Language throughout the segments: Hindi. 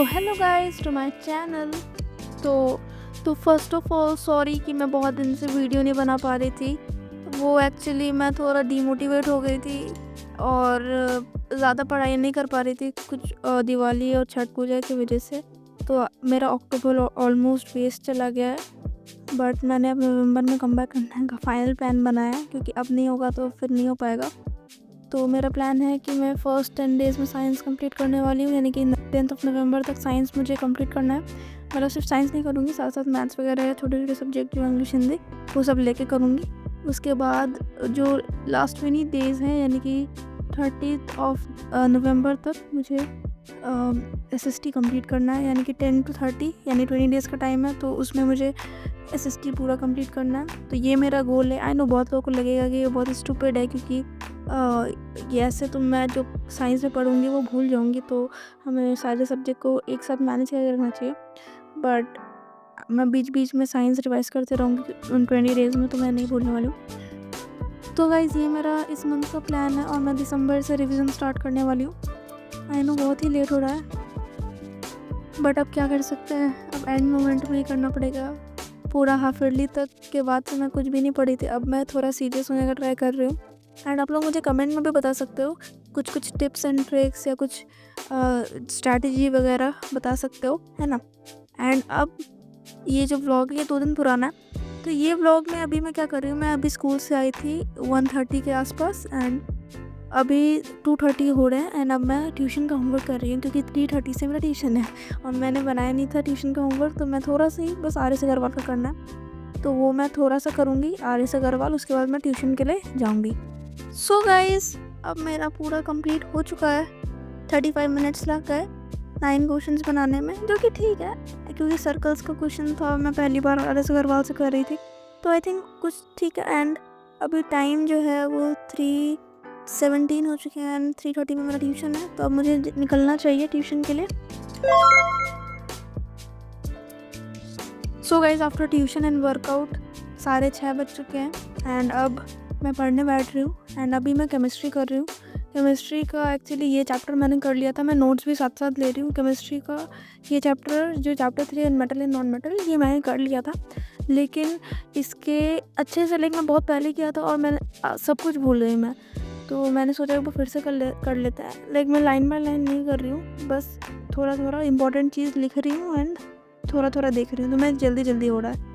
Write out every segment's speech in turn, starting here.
Hello guys to my channel. तो फर्स्ट ऑफ ऑल सॉरी कि मैं बहुत दिन से वीडियो नहीं बना पा रही थी। वो एक्चुअली मैं थोड़ा डीमोटिवेट हो गई थी और ज़्यादा पढ़ाई नहीं कर पा रही थी कुछ दिवाली और छठ पूजा की वजह से। तो मेरा अक्टूबर ऑलमोस्ट वेस्ट चला गया है, बट मैंने अब नवंबर में कम बैक करने का फाइनल प्लान बनाया है, क्योंकि अब नहीं होगा तो फिर नहीं हो पाएगा। तो मेरा प्लान है कि मैं फ़र्स्ट 10 डेज़ में साइंस कंप्लीट करने वाली हूँ, यानी कि 10th ऑफ नवंबर तक साइंस मुझे कंप्लीट करना है। मतलब सिर्फ साइंस नहीं करूँगी, साथ साथ मैथ्स वगैरह या छोटे छोटे सब्जेक्ट जो इंग्लिश हिंदी वो सब लेके करूँगी। उसके बाद जो लास्ट 20 डेज़ हैं, यानी कि 30th ऑफ नवंबर तक मुझे SST कंप्लीट करना है, यानी कि 10 to 30 यानी 20 डेज़ का टाइम है। तो उसमें मुझे SST पूरा कंप्लीट करना है। तो ये मेरा गोल है। आई नो बहुत लोगों को लगेगा कि ये बहुत स्टूपिड है, क्योंकि ये ऐसे तो मैं जो साइंस में पढ़ूँगी वो भूल जाऊँगी, तो हमें सारे सब्जेक्ट को एक साथ मैनेज करके रखना चाहिए। बट मैं बीच बीच में साइंस रिवाइज करते रहूँगी उन 20 डेज़ में, तो मैं नहीं भूलने वाली हूँ। तो गाइज़ ये मेरा इस मंथ का प्लान है और मैं दिसंबर से रिवीजन स्टार्ट करने वाली हूँ। आई नो बहुत ही लेट हो रहा है, बट अब क्या कर सकते हैं, अब एंड मोमेंट में ही करना पड़ेगा। पूरा हाफ ईयरली तक के बाद से मैं कुछ भी नहीं पढ़ी थी, अब मैं थोड़ा सीरियस होने का ट्राई कर रही हूँ। एंड आप लोग मुझे कमेंट में भी बता सकते हो, कुछ टिप्स एंड ट्रिक्स या कुछ स्ट्रैटेजी वगैरह बता सकते हो, है ना। एंड अब ये जो व्लॉग है ये 2 दिन पुराना है। तो ये व्लॉग में अभी मैं क्या कर रही हूँ, मैं अभी स्कूल से आई थी 1:30 के आसपास, एंड अभी 2:30 हो रहे हैं। एंड अब मैं ट्यूशन का होमवर्क कर रही हूँ, क्योंकि 3:30 से मेरा ट्यूशन है और मैंने बनाया नहीं था ट्यूशन का होमवर्क। तो मैं थोड़ा सा ही बस आर्यस अग्रवाल का करना है, तो वो मैं थोड़ा सा करूँगी आर्यस अग्रवाल, उसके बाद मैं ट्यूशन के लिए जाऊँगी। सो गाइस अब मेरा पूरा कंप्लीट हो चुका है। 35 मिनट्स लग गए 9 क्वेश्चंस बनाने में, जो कि ठीक है, क्योंकि सर्कल्स का क्वेश्चन था, मैं पहली बार आर्यस अग्रवाल से कर रही थी, तो आई थिंक कुछ ठीक है। एंड अभी टाइम जो है वो 3:17 हो चुके हैं एंड 3:30 में मेरा ट्यूशन है, तो अब मुझे निकलना चाहिए ट्यूशन के लिए। So guys after tuition and workout 6:30 बज चुके हैं एंड अब मैं पढ़ने बैठ रही हूँ। एंड अभी मैं केमिस्ट्री कर रही हूँ। केमिस्ट्री का एक्चुअली ये चैप्टर मैंने कर लिया था, मैं नोट्स भी साथ साथ ले रही हूँ। केमिस्ट्री का ये चैप्टर जो chapter 3 metal and non metal, ये मैंने कर लिया था, लेकिन इसके अच्छे से मैं बहुत पहले किया था और मैंने सब कुछ भूल गई मैं। तो मैंने सोचा वो फिर से कर लेता है। मैं लाइन बाय लाइन नहीं कर रही हूँ, बस थोड़ा थोड़ा इंपॉर्टेंट चीज़ लिख रही हूँ एंड थोड़ा थोड़ा देख रही हूँ, तो मैं जल्दी हो रहा है।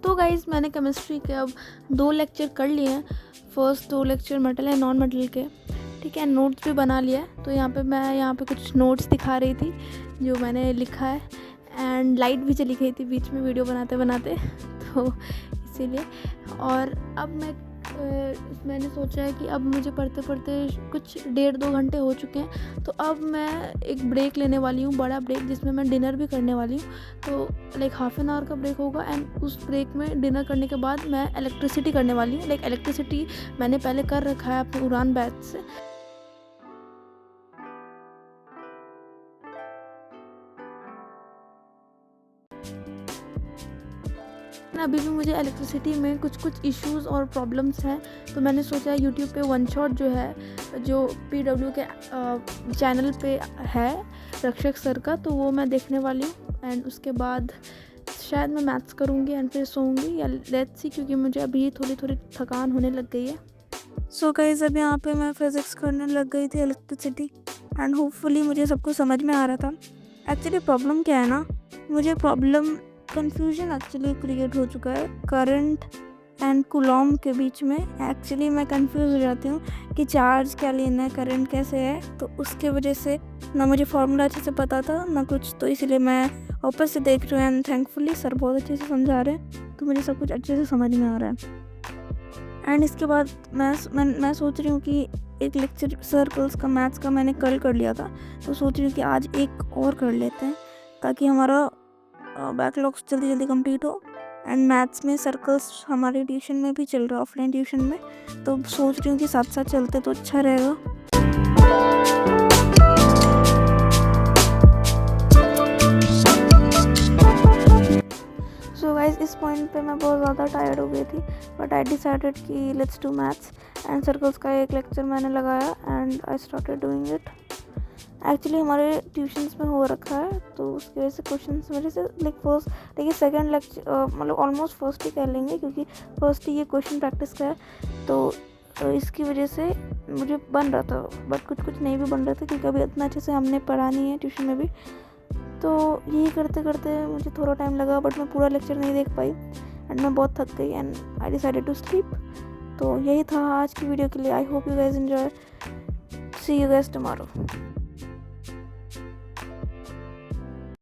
तो गाइज़ मैंने केमिस्ट्री के अब 2 लेक्चर कर लिए हैं। First 2 lecture metal and non metal के, ठीक है। नोट्स भी बना लिया है, तो मैं कुछ नोट्स दिखा रही थी जो मैंने लिखा है। एंड लाइट भी चली गई थी बीच में वीडियो बनाते बनाते तो इसीलिए। और अब मैंने सोचा है कि अब मुझे पढ़ते पढ़ते कुछ 1.5-2 घंटे हो चुके हैं, तो अब मैं एक ब्रेक लेने वाली हूँ, बड़ा ब्रेक, जिसमें मैं डिनर भी करने वाली हूँ। तो हाफ एन आवर का ब्रेक होगा एंड उस ब्रेक में डिनर करने के बाद मैं इलेक्ट्रिसिटी करने वाली हूँ। इलेक्ट्रिसिटी मैंने पहले कर रखा है अपने उड़ान बैच से। अभी भी मुझे इलेक्ट्रिसिटी में कुछ इश्यूज़ और प्रॉब्लम्स हैं, तो मैंने सोचा यूट्यूब पे वन शॉट जो है, जो PW के चैनल पे है रक्षक सर का, तो वो मैं देखने वाली हूँ। एंड उसके बाद शायद मैं मैथ्स करूँगी एंड फिर सोऊंगी, या लेट्स सी, क्योंकि मुझे अभी थोड़ी थकान होने लग गई है। सो गाइस अब यहाँ पे मैं फिज़िक्स करने लग गई थी, इलेक्ट्रिसिटी, एंड होपफुली मुझे सब कुछ समझ में आ रहा था। एक्चुअली प्रॉब्लम क्या है ना, मुझे कन्फ्यूजन एक्चुअली क्रिएट हो चुका है करंट एंड कूलॉम के बीच में। एक्चुअली मैं कंफ्यूज हो जाती हूँ कि चार्ज क्या लेना है, करंट कैसे है, तो उसके वजह से ना मुझे फार्मूला अच्छे से पता था ना कुछ, तो इसलिए मैं वापस से देख रही हूँ एंड थैंकफुली सर बहुत अच्छे से समझा रहे हैं, तो मुझे सब कुछ अच्छे से समझ में आ रहा है। एंड इसके बाद मैं सोच रही हूँ कि एक लेक्चर सर्कल्स का मैथ्स का मैंने कल कर लिया था, तो सोच रही हूँ कि आज एक और कर लेते हैं ताकि हमारा बैकलॉग जल्दी जल्दी कंप्लीट हो। एंड मैथ्स में सर्कल्स हमारे ट्यूशन में भी चल रहा है, ऑफलाइन ट्यूशन में, तो सोच रही हूँ कि साथ साथ चलते तो अच्छा रहेगा। सो गाइस, इस पॉइंट पे मैं बहुत ज़्यादा टायर्ड हो गई थी, बट आई डिसाइडेड कि let's do maths. And circles का एक लेक्चर मैंने लगाया and I started doing it. Actually हमारे ट्यूशन्स में हो रखा है, तो उसकी वजह से क्वेश्चंस मेरे से फर्स्ट, देखिए सेकंड लेक्चर मतलब ऑलमोस्ट फर्स्ट ही कह लेंगे, क्योंकि फर्स्ट ही ये क्वेश्चन प्रैक्टिस का है, तो इसकी वजह से मुझे बन रहा था, बट कुछ नहीं भी बन रहा था क्योंकि अभी इतना अच्छे से हमने पढ़ा नहीं है ट्यूशन में भी। तो यही करते करते मुझे थोड़ा टाइम लगा, बट मैं पूरा लेक्चर नहीं देख पाई एंड मैं बहुत थक गई and I decided to sleep. तो यही था आज की वीडियो के लिए। I hope you guys enjoy. See you guys tomorrow.